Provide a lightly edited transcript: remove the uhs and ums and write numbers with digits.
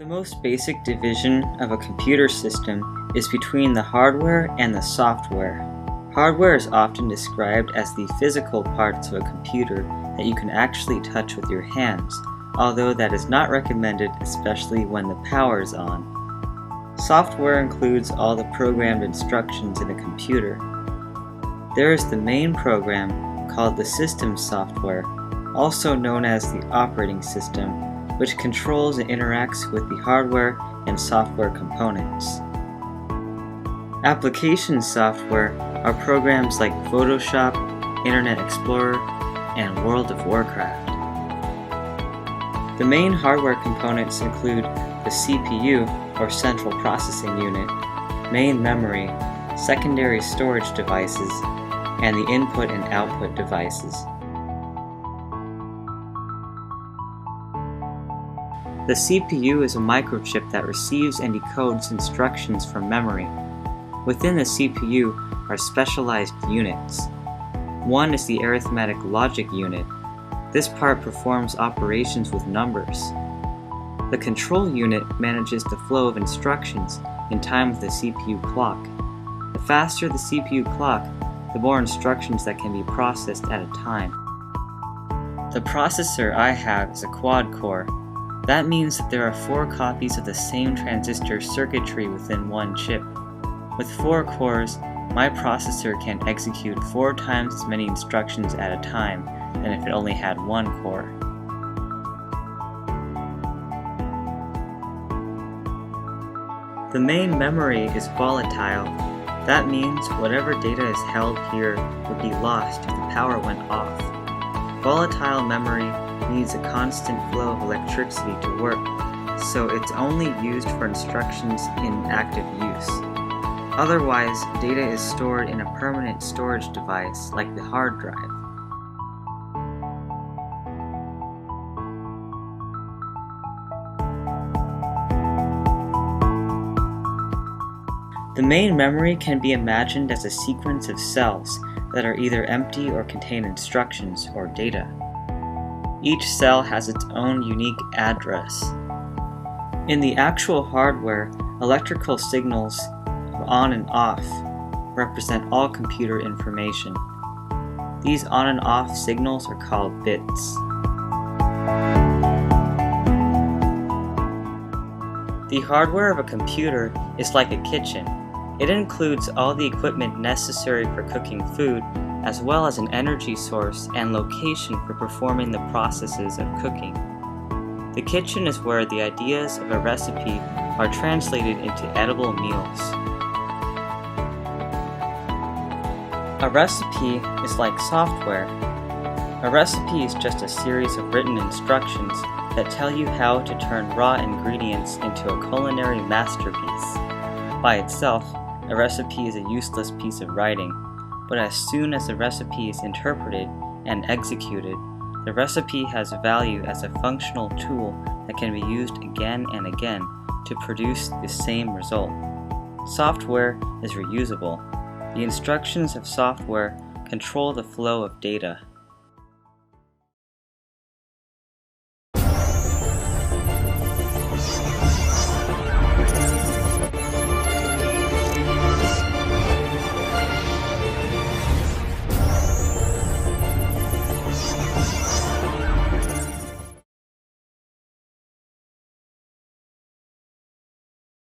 The most basic division of a computer system is between the hardware and the software. Hardware is often described as the physical parts of a computer that you can actually touch with your hands, although that is not recommended, especially when the power is on. Software includes all the programmed instructions in a computer. There is the main program called the system software, also known as the operating system, which controls and interacts with the hardware and software components. Application software are programs like Photoshop, Internet Explorer, and World of Warcraft. The main hardware components include the CPU, or Central Processing Unit, main memory, secondary storage devices, and the input and output devices. The CPU is a microchip that receives and decodes instructions from memory. Within the CPU are specialized units. One is the arithmetic logic unit. This part performs operations with numbers. The control unit manages the flow of instructions in time with the CPU clock. The faster the CPU clock, the more instructions that can be processed at a time. The processor I have is a quad-core. That means that there are 4 copies of the same transistor circuitry within one chip. With 4 cores, my processor can execute 4 times as many instructions at a time than if it only had 1 core. The main memory is volatile. That means whatever data is held here would be lost if the power went off. Volatile memory needs a constant flow of electricity to work, so it's only used for instructions in active use. Otherwise, data is stored in a permanent storage device like the hard drive. The main memory can be imagined as a sequence of cells that are either empty or contain instructions or data. Each cell has its own unique address. In the actual hardware, electrical signals of on and off represent all computer information. These on and off signals are called bits. The hardware of a computer is like a kitchen. It includes all the equipment necessary for cooking food, as well as an energy source and location for performing the processes of cooking. The kitchen is where the ideas of a recipe are translated into edible meals. A recipe is like software. A recipe is just a series of written instructions that tell you how to turn raw ingredients into a culinary masterpiece. By itself, a recipe is a useless piece of writing, but as soon as the recipe is interpreted and executed, the recipe has value as a functional tool that can be used again and again to produce the same result. Software is reusable. The instructions of software control the flow of data.